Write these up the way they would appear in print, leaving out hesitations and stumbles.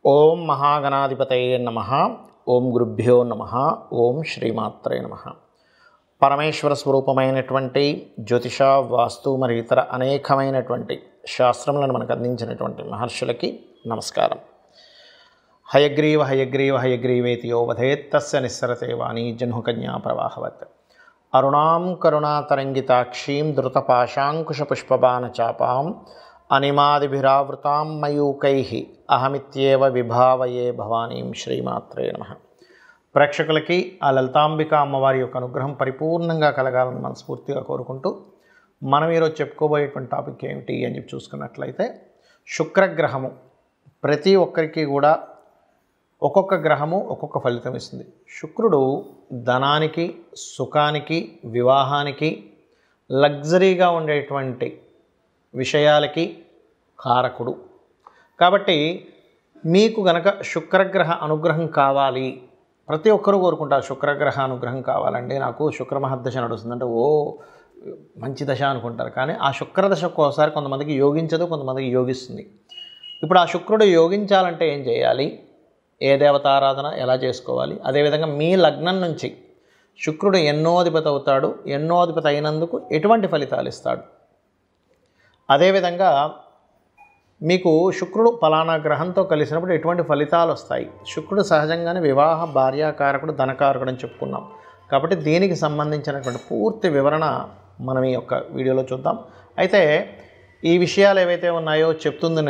ఓం మహాగణాధిపతయే నమః. ఓం గురుభ్యో నమః. ఓం శ్రీమాత్రే నమః. పరమేశ్వర స్వరూపమైనటువంటి జ్యోతిష, వాస్తు మరియు ఇతర అనేకమైనటువంటి శాస్త్రములను మనకు అందించినటువంటి మహర్షులకి నమస్కారం. హయగ్రీవ హయగ్రీవ హయగ్రీవేతి యో వదేత్ తస్య నిస్సరతే వాణీ జహ్నుకన్యా ప్రవాహవత్. అరుణాం కరుణాతరంగితాక్షీం ధృతపాశాంకుశపుష్పబాణచాపాం అనిమాదిభిరావృతాం మయూకైః అహమిత్యేవ విభావయే భవానీం. శ్రీమాత్రే నమః. ప్రేక్షకులకి ఆ లలితాంబిక అమ్మవారి యొక్క అనుగ్రహం పరిపూర్ణంగా కలగాలని మనస్ఫూర్తిగా కోరుకుంటూ మనం ఈరోజు చెప్పుకోబోయేటువంటి టాపిక్ ఏమిటి అని చెప్పి చూసుకున్నట్లయితే, శుక్రగ్రహము ప్రతి ఒక్కరికి కూడా ఒక్కొక్క గ్రహము ఒక్కొక్క ఫలితం ఇస్తుంది. శుక్రుడు ధనానికి, సుఖానికి, వివాహానికి, లగ్జరీగా ఉండేటువంటి విషయాలకి కారకుడు. కాబట్టి మీకు గనక శుక్రగ్రహ అనుగ్రహం కావాలి, ప్రతి ఒక్కరూ కోరుకుంటారు శుక్రగ్రహ అనుగ్రహం కావాలండి, నాకు శుక్రమహర్దశ నడుస్తుందంటే ఓ మంచి దశ అనుకుంటారు. కానీ ఆ శుక్రదశ ఒక్కోసారి కొంతమందికి యోగించదు, కొంతమందికి యోగిస్తుంది. ఇప్పుడు ఆ శుక్రుడు యోగించాలంటే ఏం చేయాలి, ఏ దేవతారాధన ఎలా చేసుకోవాలి, అదేవిధంగా మీ లగ్నం నుంచి శుక్రుడు ఎన్నో అధిపతి అవుతాడు, ఎన్నో అధిపతి అయినందుకు ఎటువంటి ఫలితాలు ఇస్తాడు, అదేవిధంగా మీకు శుక్రుడు ఫలానా గ్రహంతో కలిసినప్పుడు ఎటువంటి ఫలితాలు వస్తాయి. శుక్రుడు సహజంగానే వివాహ, భార్యాకారకుడు, ధనకారకుడు అని చెప్పుకున్నాం. కాబట్టి దీనికి సంబంధించినటువంటి పూర్తి వివరణ మనం ఈ యొక్క వీడియోలో చూద్దాం. అయితే ఈ విషయాలు ఏవైతే ఉన్నాయో చెప్తుంది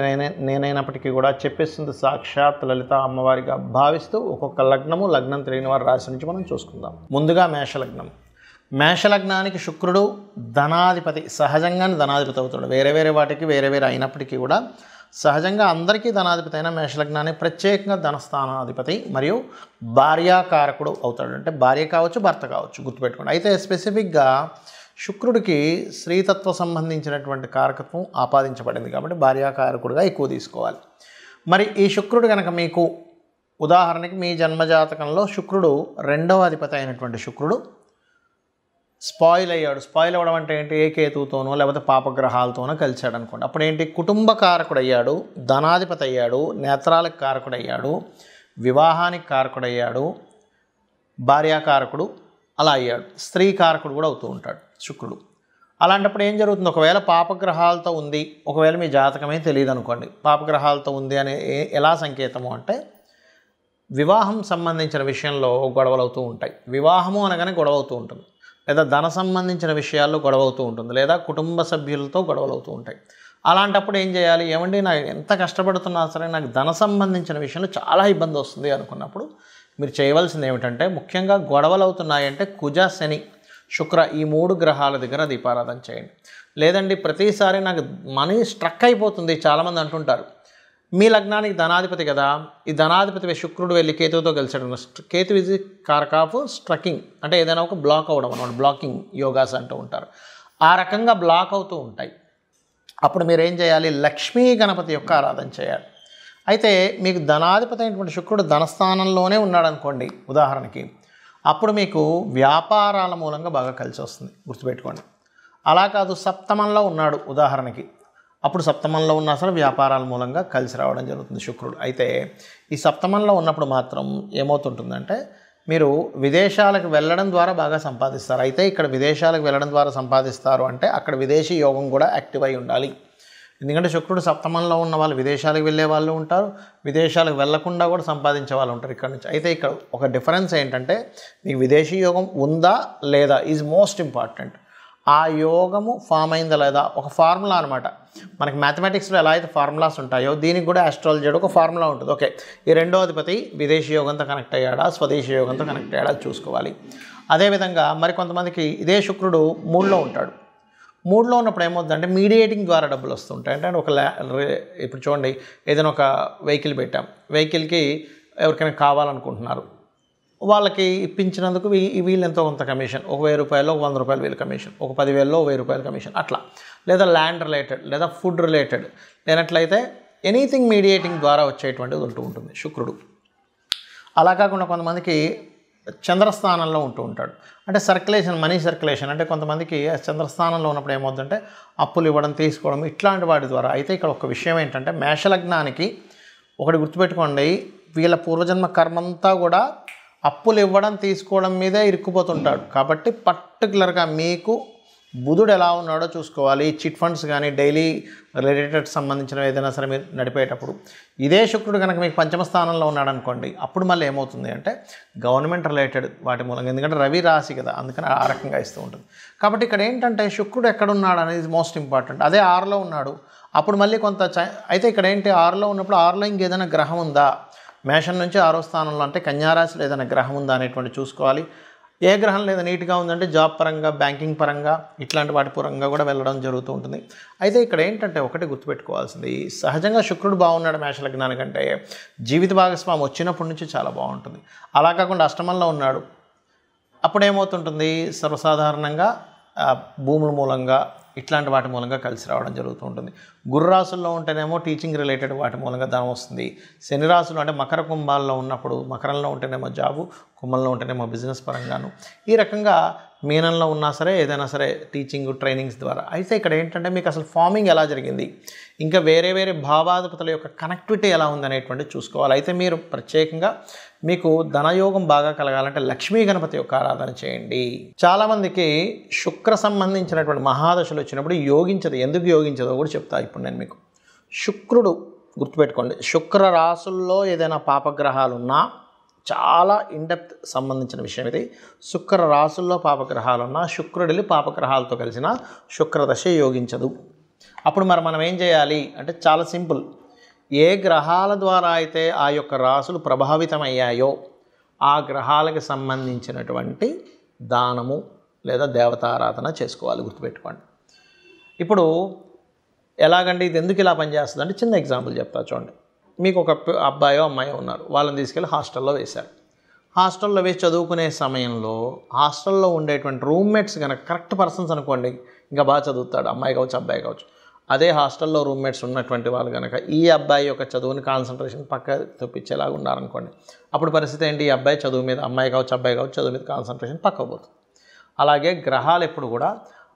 నేనైనప్పటికీ కూడా చెప్పేస్తుంది సాక్షాత్ లలిత అమ్మవారిగా భావిస్తూ ఒక్కొక్క లగ్నము, లగ్నం తెలియని వారి రాశి నుంచి మనం చూసుకుందాం. ముందుగా మేషలగ్నం. మేషలగ్నానికి శుక్రుడు ధనాధిపతి, సహజంగానే ధనాధిపతి అవుతాడు. వేరే వేరే వాటికి వేరే వేరే అయినప్పటికీ కూడా సహజంగా అందరికీ ధనాధిపతి అయిన మేషలగ్నానికి ప్రత్యేకంగా ధనస్థానాధిపతి మరియు భార్యాకారకుడు అవుతాడు. అంటే భార్య కావచ్చు, భర్త కావచ్చు, గుర్తుపెట్టుకోండి. అయితే స్పెసిఫిక్గా శుక్రుడికి స్త్రీతత్వ సంబంధించినటువంటి కారకత్వం ఆపాదించబడింది కాబట్టి భార్యాకారకుడిగా ఎక్కువ తీసుకోవాలి. మరి ఈ శుక్రుడు కనుక మీకు ఉదాహరణకి మీ జన్మజాతకంలో శుక్రుడు రెండవ అధిపతి అయినటువంటి శుక్రుడు స్పాయిల్ అయ్యాడు. స్పాయిల్ అవ్వడం అంటే ఏంటి, ఏ కేతువుతోనో లేకపోతే పాపగ్రహాలతోనో కలిశాడు అనుకోండి. అప్పుడు ఏంటి, కుటుంబ కారకుడు అయ్యాడు, ధనాధిపతి అయ్యాడు, నేత్రాలకు కారకుడు అయ్యాడు, వివాహానికి కారకుడు అయ్యాడు, భార్యాకారకుడు అలా అయ్యాడు. స్త్రీ కారకుడు కూడా అవుతూ ఉంటాడు శుక్రుడు. అలాంటప్పుడు ఏం జరుగుతుంది, ఒకవేళ పాపగ్రహాలతో ఉంది, ఒకవేళ మీ జాతకమే తెలియదు అనుకోండి, పాపగ్రహాలతో ఉంది అనే ఎలా సంకేతము అంటే వివాహం సంబంధించిన విషయంలో గొడవలు అవుతూ ఉంటాయి. వివాహము అనగానే గొడవ అవుతూ ఉంటుంది, లేదా ధన సంబంధించిన విషయాల్లో గొడవ అవుతూ ఉంటుంది, లేదా కుటుంబ సభ్యులతో గొడవలు అవుతూ ఉంటాయి. అలాంటప్పుడు ఏం చేయాలి, ఏమండి నాకు ఎంత కష్టపడుతున్నా సరే నాకు ధన సంబంధించిన విషయంలో చాలా ఇబ్బంది వస్తుంది అనుకున్నప్పుడు మీరు చేయవలసింది ఏమిటంటే, ముఖ్యంగా గొడవలు అవుతున్నాయంటే కుజ, శని, శుక్ర ఈ మూడు గ్రహాల దగ్గర దీపారాధన చేయండి. లేదండి ప్రతిసారి నాకు మనీ స్ట్రక్ అయిపోతుంది, చాలామంది అంటుంటారు. మీ లగ్నానికి ధనాధిపతి కదా, ఈ ధనాధిపతి శుక్రుడు వెళ్ళి కేతువుతో కలిసాడు. కేతు ఇజ్ కారక ఆఫ్ స్ట్రకింగ్, అంటే ఏదైనా ఒక బ్లాక్ అవ్వడం అన్నమాట. బ్లాకింగ్ యోగాస్ అంటూ ఉంటారు. ఆ రకంగా బ్లాక్ అవుతూ ఉంటాయి. అప్పుడు మీరు ఏం చేయాలి, లక్ష్మీ గణపతి యొక్క ఆరాధన చేయాలి. అయితే మీకు ధనాధిపతి అయినటువంటి శుక్రుడు ధనస్థానంలోనే ఉన్నాడు అనుకోండి ఉదాహరణకి, అప్పుడు మీకు వ్యాపారాల మూలంగా బాగా కలిసి వస్తుంది, గుర్తుపెట్టుకోండి. అలా కాదు సప్తమంలో ఉన్నాడు ఉదాహరణకి, అప్పుడు సప్తమంలో ఉన్నా సరే వ్యాపారాల మూలంగా కలిసి రావడం జరుగుతుంది శుక్రుడు. అయితే ఈ సప్తమంలో ఉన్నప్పుడు మాత్రం ఏమవుతుంటుందంటే మీరు విదేశాలకు వెళ్ళడం ద్వారా బాగా సంపాదిస్తారు. అయితే ఇక్కడ విదేశాలకు వెళ్ళడం ద్వారా సంపాదిస్తారు అంటే అక్కడ విదేశీ యోగం కూడా యాక్టివ్ అయి ఉండాలి. ఎందుకంటే శుక్రుడు సప్తమంలో ఉన్న వాళ్ళు విదేశాలకు వెళ్ళే వాళ్ళు ఉంటారు, విదేశాలకు వెళ్లకుండా కూడా సంపాదించే వాళ్ళు ఉంటారు ఇక్కడ నుంచి. అయితే ఇక్కడ ఒక డిఫరెన్స్ ఏంటంటే మీకు విదేశీ యోగం ఉందా లేదా ఈజ్ మోస్ట్ ఇంపార్టెంట్. ఆ యోగము ఫామ్ అయిందా లేదా ఒక ఫార్ములా అనమాట. మనకి మ్యాథమెటిక్స్లో ఎలా అయితే ఫార్ములాస్ ఉంటాయో దీనికి కూడా ఆస్ట్రాలజీలో ఒక ఫార్ములా ఉంటుంది. ఓకే, ఈ రెండో అధిపతి విదేశీ యోగంతో కనెక్ట్ అయ్యాడా, స్వదేశీ యోగంతో కనెక్ట్ అయ్యాడా చూసుకోవాలి. అదేవిధంగా మరి కొంతమందికి ఇదే శుక్రుడు మూడులో ఉంటాడు. మూడులో ఉన్నప్పుడు ఏమవుతుందంటే మీడియేటింగ్ ద్వారా డబ్బులు వస్తుంటాయి. అంటే ఒక ఇప్పుడు చూడండి, ఏదైనా ఒక వెహికల్ పెట్టాం, వెహికల్కి ఎవరికైనా కావాలనుకుంటున్నారు, వాళ్ళకి ఇప్పించినందుకు వీళ్ళు ఎంతో కొంత కమిషన్, ఒక 1000 రూపాయలు, ఒక 100 రూపాయలు వీళ్ళు కమిషన్, ఒక 10,000లో 1000 రూపాయలు కమిషన్ అట్లా. లేదా ల్యాండ్ రిలేటెడ్, లేదా ఫుడ్ రిలేటెడ్, లేనట్లయితే ఎనీథింగ్ మీడియేటింగ్ ద్వారా వచ్చేటువంటిది ఉంటూ ఉంటుంది శుక్రుడు. అలా కాకుండా కొంతమందికి చంద్రస్థానంలో ఉంటూ ఉంటాడు, అంటే సర్క్యులేషన్, మనీ సర్క్యులేషన్. అంటే కొంతమందికి చంద్రస్థానంలో ఉన్నప్పుడు ఏమవుతుందంటే అప్పులు ఇవ్వడం, తీసుకోవడం ఇట్లాంటి వాటి ద్వారా. అయితే ఇక్కడ ఒక విషయం ఏంటంటే మేషలగ్నానికి ఒకటి గుర్తుపెట్టుకోండి, వీళ్ళ పూర్వజన్మ కర్మంతా కూడా అప్పులు ఇవ్వడం తీసుకోవడం మీదే ఇరుక్కుపోతుంటాడు. కాబట్టి పర్టికులర్గా మీకు బుధుడు ఎలా ఉన్నాడో చూసుకోవాలి. చిట్ ఫండ్స్ కానీ డైలీ రిలేటెడ్ సంబంధించిన ఏదైనా సరే మీరు నడిపేటప్పుడు ఇదే శుక్రుడు కనుక మీకు పంచమ స్థానంలో ఉన్నాడు అనుకోండి, అప్పుడు మళ్ళీ ఏమవుతుంది అంటే గవర్నమెంట్ రిలేటెడ్ వాటి మూలంగా, ఎందుకంటే రవి రాశి కదా, అందుకని ఆ రకంగా ఇస్తూ ఉంటుంది. కాబట్టి ఇక్కడ ఏంటంటే శుక్రుడు ఎక్కడున్నాడు అనేది మోస్ట్ ఇంపార్టెంట్. అదే 6లో ఉన్నాడు అప్పుడు మళ్ళీ కొంత అయితే ఇక్కడ ఏంటి 6లో ఉన్నప్పుడు 6లో ఇంకేదైనా గ్రహం ఉందా, మేషం నుంచి 6వ స్థానంలో అంటే కన్యారాశిలో ఏదైనా గ్రహం ఉందా అనేటువంటి చూసుకోవాలి. ఏ గ్రహం లేదా నీట్గా ఉందంటే జాబ్ పరంగా, బ్యాంకింగ్ పరంగా, ఇట్లాంటి వాటి పరంగా కూడా వెళ్ళడం జరుగుతూ ఉంటుంది. అయితే ఇక్కడ ఏంటంటే ఒకటి గుర్తుపెట్టుకోవాల్సింది, సహజంగా శుక్రుడు బాగున్నాడు మేష లగ్నానికంటే జీవిత భాగస్వామి వచ్చినప్పటి నుంచి చాలా బాగుంటుంది. అలా కాకుండా అష్టమంలో ఉన్నాడు అప్పుడు ఏమవుతుంటుంది, సర్వసాధారణంగా భూముల మూలంగా ఇట్లాంటి వాటి మూలంగా కలిసి రావడం జరుగుతూ ఉంటుంది. గురు రాశుల్లో ఉంటేనేమో టీచింగ్ రిలేటెడ్ వాటి మూలంగా ధనం వస్తుంది. శని రాశులు అంటే మకర కుంభాల్లో ఉన్నప్పుడు, మకరంలో ఉంటేనేమో జాబు, కుంభంలో ఉంటేనేమో బిజినెస్ పరంగాను, ఈ రకంగా మీనంలో ఉన్నా సరే ఏదైనా సరే టీచింగ్ ట్రైనింగ్స్ ద్వారా. అయితే ఇక్కడ ఏంటంటే మీకు అసలు ఫార్మింగ్ ఎలా జరిగింది, ఇంకా వేరే వేరే భావాధిపతుల యొక్క కనెక్టివిటీ ఎలా ఉందనేటువంటిది చూసుకోవాలి. అయితే మీరు ప్రత్యేకంగా మీకు ధనయోగం బాగా కలగాలంటే లక్ష్మీ గణపతి యొక్క ఆరాధన చేయండి. చాలామందికి శుక్ర సంబంధించినటువంటి మహాదశలు వచ్చినప్పుడు యోగించదు. ఎందుకు యోగించదో కూడా చెప్తా ఇప్పుడు నేను మీకు. శుక్రుడు గుర్తుపెట్టుకోండి, శుక్ర రాశుల్లో ఏదైనా పాపగ్రహాలు ఉన్నా, చాలా ఇన్డెప్త్ సంబంధించిన విషయం ఇది. శుక్ర రాశుల్లో పాపగ్రహాలున్నా శుక్రుడిని పాపగ్రహాలతో కలిసిన శుక్రదశ యోగించదు. అప్పుడు మనం ఏం చేయాలి అంటే చాలా సింపుల్. ఏ గ్రహాల ద్వారా అయితే ఆ యొక్క రాశులు ప్రభావితమయ్యాయో ఆ గ్రహాలకు సంబంధించినటువంటి దానము లేదా దేవతారాధన చేసుకోవాలి. గుర్తుపెట్టుకోండి. ఇప్పుడు ఎలాగంటే ఇది ఎందుకు ఇలా పనిచేస్తుంది అంటే చిన్న ఎగ్జాంపుల్ చెప్తా చూడండి. మీకు ఒక అబ్బాయో అమ్మాయో ఉన్నారు, వాళ్ళని తీసుకెళ్ళి హాస్టల్లో వేశారు. హాస్టల్లో వేసి చదువుకునే సమయంలో హాస్టల్లో ఉండేటువంటి రూమ్మేట్స్ కనుక కరెక్ట్ పర్సన్స్ అనుకోండి, ఇంకా బాగా చదువుతాడు, అమ్మాయి కావచ్చు అబ్బాయి కావచ్చు. అదే హాస్టల్లో రూమ్మేట్స్ ఉన్నటువంటి వాళ్ళు కనుక ఈ అబ్బాయి యొక్క చదువుని కాన్సన్ట్రేషన్ పక్క తప్పించేలాగా ఉన్నారనుకోండి, అప్పుడు పరిస్థితి ఏంటి, ఈ అబ్బాయి చదువు మీద, అమ్మాయి కావచ్చు అబ్బాయి కావచ్చు చదువు మీద కాన్సన్ట్రేషన్ పక్కకు పోతుంది. అలాగే గ్రహాలు ఎప్పుడు కూడా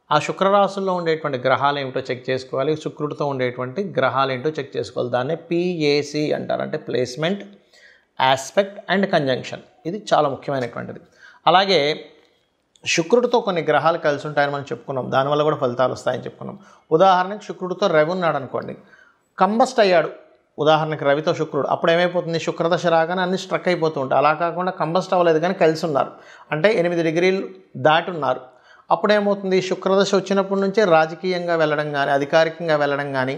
ఆ శుక్రరాశుల్లో ఉండేటువంటి గ్రహాలు ఏమిటో చెక్ చేసుకోవాలి, శుక్రుడితో ఉండేటువంటి గ్రహాలు ఏంటో చెక్ చేసుకోవాలి. దాన్నే PAC అంటారు, అంటే ప్లేస్మెంట్, ఆస్పెక్ట్ అండ్ కంజంక్షన్. ఇది చాలా ముఖ్యమైనటువంటిది. అలాగే శుక్రుడితో కొన్ని గ్రహాలు కలిసి ఉంటాయని మనం చెప్పుకున్నాం, దానివల్ల కూడా ఫలితాలు వస్తాయని చెప్పుకున్నాం. ఉదాహరణకి శుక్రుడితో రవి ఉన్నాడు అనుకోండి, కంబస్ట్ అయ్యాడు. ఉదాహరణకి రవితో శుక్రుడు, అప్పుడు ఏమైపోతుంది, శుక్రదశ రాగానే అన్ని స్ట్రక్ అయిపోతూ ఉంటాయి. అలా కాకుండా కంబస్ట్ అవ్వలేదు కానీ కలిసి ఉన్నారు, అంటే 8 డిగ్రీలు దాటి ఉన్నారు. అప్పుడు ఏమవుతుంది, శుక్రదశ వచ్చినప్పటి నుంచే రాజకీయంగా వెళ్ళడం కానీ, అధికారికంగా వెళ్ళడం కానీ,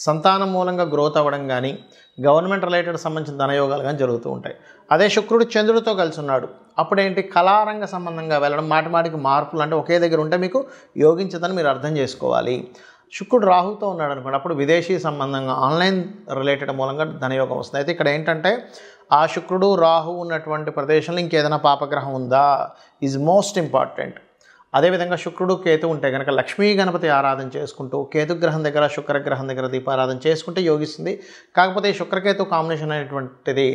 సంతానం మూలంగా గ్రోత్ అవ్వడం కానీ, గవర్నమెంట్ రిలేటెడ్ సంబంధించిన ధనయోగాలు కానీ జరుగుతూ ఉంటాయి. అదే శుక్రుడు చంద్రుడితో కలిసి ఉన్నాడు, అప్పుడేంటి కళారంగ సంబంధంగా వెళ్ళడం, మాటిమాటికి మార్పులు, అంటే ఒకే దగ్గర ఉంటే మీకు యోగించదని మీరు అర్థం చేసుకోవాలి. శుక్రుడు రాహుతో ఉన్నాడు అనుకోండి, అప్పుడు విదేశీ సంబంధంగా ఆన్లైన్ రిలేటెడ్ మూలంగా ధనయోగం వస్తుంది. అయితే ఇక్కడ ఏంటంటే ఆ శుక్రుడు రాహు ఉన్నటువంటి ప్రదేశంలో ఇంకేదైనా పాపగ్రహం ఉందా ఈజ్ మోస్ట్ ఇంపార్టెంట్. అదేవిధంగా శుక్రుడు కేతు ఉంటే కనుక లక్ష్మీ గణపతి ఆరాధన చేసుకుంటూ కేతుగ్రహం దగ్గర శుక్రగ్రహం దగ్గర దీపారాధన చేసుకుంటే యోగిస్తుంది. కాకపోతే శుక్రకేతు కాంబినేషన్ అనేటువంటిది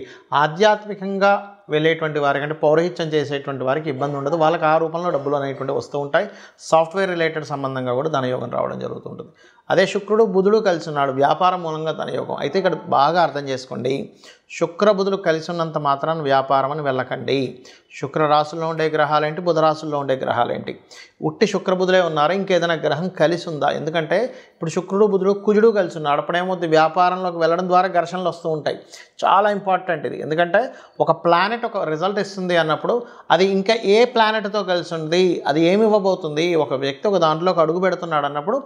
ఆధ్యాత్మికంగా వెళ్ళేటువంటి వారికి, అంటే పౌరహిత్యం చేసేటువంటి వారికి ఇబ్బంది ఉండదు. వాళ్ళకి ఆ రూపంలో డబ్బులు అనేటువంటి వస్తూ ఉంటాయి. సాఫ్ట్వేర్ రిలేటెడ్ సంబంధంగా కూడా ధనయోగం రావడం జరుగుతుంటుంది. అదే శుక్రుడు బుధుడు కలిసి ఉన్నాడు, వ్యాపారం మూలంగా ధనయోగం. అయితే ఇక్కడ బాగా అర్థం చేసుకోండి, శుక్ర బుధులు కలిసి ఉన్నంత మాత్రాన్ని వ్యాపారం అని వెళ్ళకండి. శుక్ర రాశుల్లో ఉండే గ్రహాలేంటి, బుధ రాశుల్లో ఉండే గ్రహాలేంటి, ఉట్టి శుక్ర బుధులే ఉన్నారా, ఇంకేదైనా గ్రహం కలిసి ఉందా? ఎందుకంటే ఇప్పుడు శుక్రుడు బుధుడు కుజుడు కలిసి ఉన్నాడు, అప్పుడేమవుతుంది, వ్యాపారంలోకి వెళ్ళడం ద్వారా ఘర్షణలు వస్తూ ఉంటాయి. చాలా ఇంపార్టెంట్ ఇది. ఎందుకంటే ఒక ప్లానెట్ ఒక రిజల్ట్ ఇస్తుంది అన్నప్పుడు అది ఇంకా ఏ ప్లానెట్తో కలిసి ఉంది, అది ఏమి ఇవ్వబోతుంది, ఒక వ్యక్తి ఒక దాంట్లోకి అడుగు పెడుతున్నాడు అన్నప్పుడు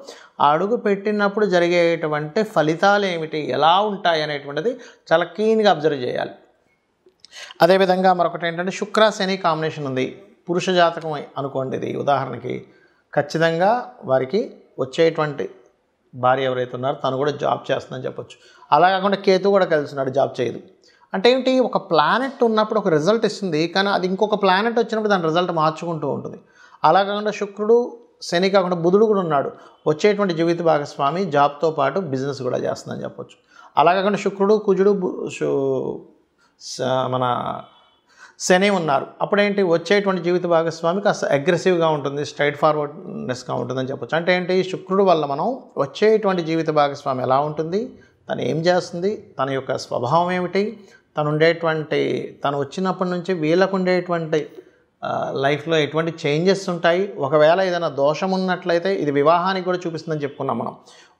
ఆ అడుగు పెట్టినప్పుడు జరిగేటువంటి ఫలితాలు ఏమిటి, ఎలా ఉంటాయి అనేటువంటిది చాలా క్లీన్గా అబ్జర్వ్ చేయాలి. అదేవిధంగా మరొకటి ఏంటంటే శుక్ర శని కాంబినేషన్ ఉంది, పురుష జాతకం అనుకోండి. ఇది ఉదాహరణకి ఖచ్చితంగా వారికి వచ్చేటువంటి భార్య ఎవరైతే ఉన్నారో తను కూడా జాబ్ చేస్తుందని చెప్పొచ్చు. అలా కాకుండా కేతు కూడా కలిసి ఉన్నాడు, జాబ్ చేయదు. అంటే ఏంటి, ఒక ప్లానెట్ ఉన్నప్పుడు ఒక రిజల్ట్ ఇస్తుంది, కానీ అది ఇంకొక ప్లానెట్ వచ్చినప్పుడు దాని రిజల్ట్ మార్చుకుంటూ ఉంటుంది. అలా కాకుండా శుక్రుడు శని కాకుండా బుధుడు కూడా ఉన్నాడు, వచ్చేటువంటి జీవిత భాగస్వామి జాబ్తో పాటు బిజినెస్ కూడా చేస్తుందని చెప్పొచ్చు. అలా కాకుండా శుక్రుడు కుజుడు మన శని ఉన్నారు, అప్పుడేంటి వచ్చేటువంటి జీవిత భాగస్వామి కాస్త అగ్రెసివ్గా ఉంటుంది, స్ట్రైట్ ఫార్వర్డ్నెస్గా ఉంటుందని చెప్పొచ్చు. అంటే ఏంటి, శుక్రుడు వల్ల మనం వచ్చేటువంటి జీవిత భాగస్వామి ఎలా ఉంటుంది, తను ఏం చేస్తుంది, తన యొక్క స్వభావం ఏమిటి, తను వచ్చినప్పటి నుంచి వీళ్ళకు ఉండేటువంటి లైఫ్లో ఎటువంటి చేంజెస్ ఉంటాయి. ఒకవేళ ఏదైనా దోషం ఉన్నట్లయితే ఇది వివాహానికి కూడా చూపిస్తుందని చెప్పుకున్నాం మనం.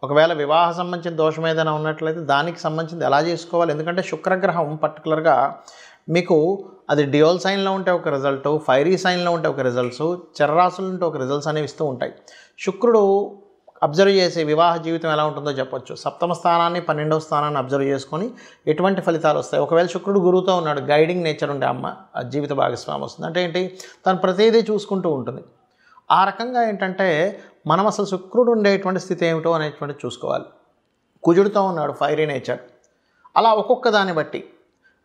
ఒకవేళ వివాహ సంబంధించిన దోషం ఏదైనా ఉన్నట్లయితే దానికి సంబంధించింది ఎలా చేసుకోవాలి. ఎందుకంటే శుక్రగ్రహం పర్టికులర్గా మీకు అది డ్యూయల్ సైన్లో ఉంటే ఒక రిజల్ట్, ఫైరీ సైన్లో ఉంటే ఒక రిజల్ట్స్, చర్రాసులు ఉంటే ఒక రిజల్ట్స్ అనేవి ఇస్తూ ఉంటాయి. శుక్రుడు అబ్జర్వ్ చేసే వివాహ జీవితం ఎలా ఉంటుందో చెప్పొచ్చు. సప్తమ స్థానాన్ని 12వ స్థానాన్ని అబ్జర్వ్ చేసుకొని ఎటువంటి ఫలితాలు వస్తాయి. ఒకవేళ శుక్రుడు గురువుతో ఉన్నాడు, గైడింగ్ నేచర్ ఉండే జీవిత భాగస్వామి వస్తుంది. అంటే ఏంటి, తను ప్రతిదీ చూసుకుంటూ ఉంటుంది. ఆ రకంగా ఏంటంటే మనం అసలు శుక్రుడు ఉండేటువంటి స్థితి ఏమిటో అనేటువంటి చూసుకోవాలి. కుజుడితో ఉన్నాడు, ఫైరీ నేచర్. అలా ఒక్కొక్క దాన్ని బట్టి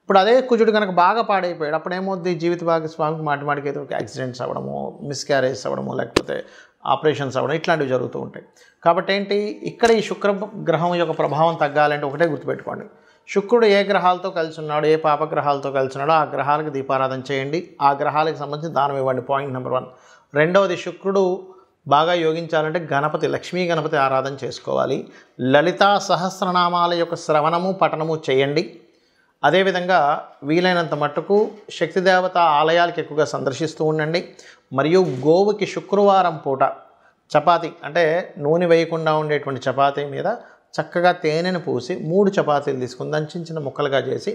ఇప్పుడు అదే కుజుడు కనుక బాగా పాడైపోయాడు, అప్పుడు ఏమవుద్ది, జీవిత భాగస్వామికి మాటిమాటికి ఏదో యాక్సిడెంట్స్ అవ్వడము, మిస్క్యారేజ్ అవ్వడము, లేకపోతే ఆపరేషన్స్ అవ్వడం ఇట్లాంటివి జరుగుతూ ఉంటాయి. కాబట్టి ఏంటి, ఇక్కడ ఈ శుక్ర గ్రహం యొక్క ప్రభావం తగ్గాలంటే ఒకటే గుర్తుపెట్టుకోండి, శుక్రుడు ఏ గ్రహాలతో కలిసి ఉన్నాడు, ఏ పాపగ్రహాలతో కలిసి ఉన్నాడో ఆ గ్రహాలకు దీపారాధన చేయండి, ఆ గ్రహాలకు సంబంధించి దానం ఇవ్వండి. Point number 1. రెండవది, శుక్రుడు బాగా యోగించాలంటే గణపతి, లక్ష్మీ గణపతి ఆరాధన చేసుకోవాలి. లలితా సహస్రనామాల యొక్క శ్రవణము పఠనము చేయండి. అదేవిధంగా వీలైనంత మట్టుకు శక్తిదేవత ఆలయాలకు ఎక్కువగా సందర్శిస్తూ ఉండండి. మరియు గోవుకి శుక్రవారం పూట చపాతీ, అంటే నూనె వేయకుండా ఉండేటువంటి చపాతీ మీద చక్కగా తేనెను పూసి 3 చపాతీలు తీసుకుని దాన్ని చిన్న చిన్న ముక్కలుగా చేసి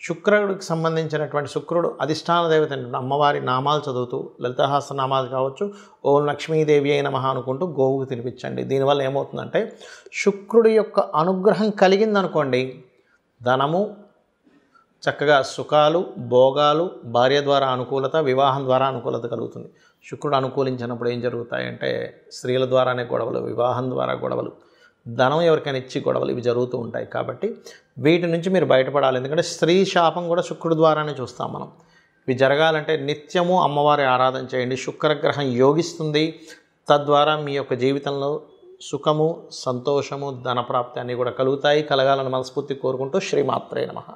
శుక్రుడికి సంబంధించినటువంటి శుక్రుడు అధిష్టాన దేవత అమ్మవారి నామాలు చదువుతూ, లలితాహాస్త నామాలు కావచ్చు, ఓం లక్ష్మీదేవి అయిన నమః అనుకుంటూ గోవుకు తినిపించండి. దీనివల్ల ఏమవుతుందంటే శుక్రుడి యొక్క అనుగ్రహం కలిగిందనుకోండి, ధనము, చక్కగా సుఖాలు, భోగాలు, భార్య ద్వారా అనుకూలత, వివాహం ద్వారా అనుకూలత కలుగుతుంది. శుక్రుడు అనుకూలించినప్పుడు ఏం జరుగుతాయంటే స్త్రీల ద్వారానే గొడవలు, వివాహం ద్వారా గొడవలు, ధనం ఎవరికైనా ఇచ్చి గొడవలు, ఇవి జరుగుతూ ఉంటాయి. కాబట్టి వీటి నుంచి మీరు బయటపడాలి. ఎందుకంటే స్త్రీ శాపం కూడా శుక్రుడి ద్వారానే చూస్తాం మనం. ఇవి జరగాలంటే నిత్యము అమ్మవారి ఆరాధన చేయండి. శుక్రగ్రహం యోగిస్తుంది. తద్వారా మీ యొక్క జీవితంలో సుఖము, సంతోషము, ధనప్రాప్తి అన్నీ కూడా కలుగుతాయి. కలగాలని మనస్ఫూర్తి కోరుకుంటూ శ్రీమాత్రే నమః.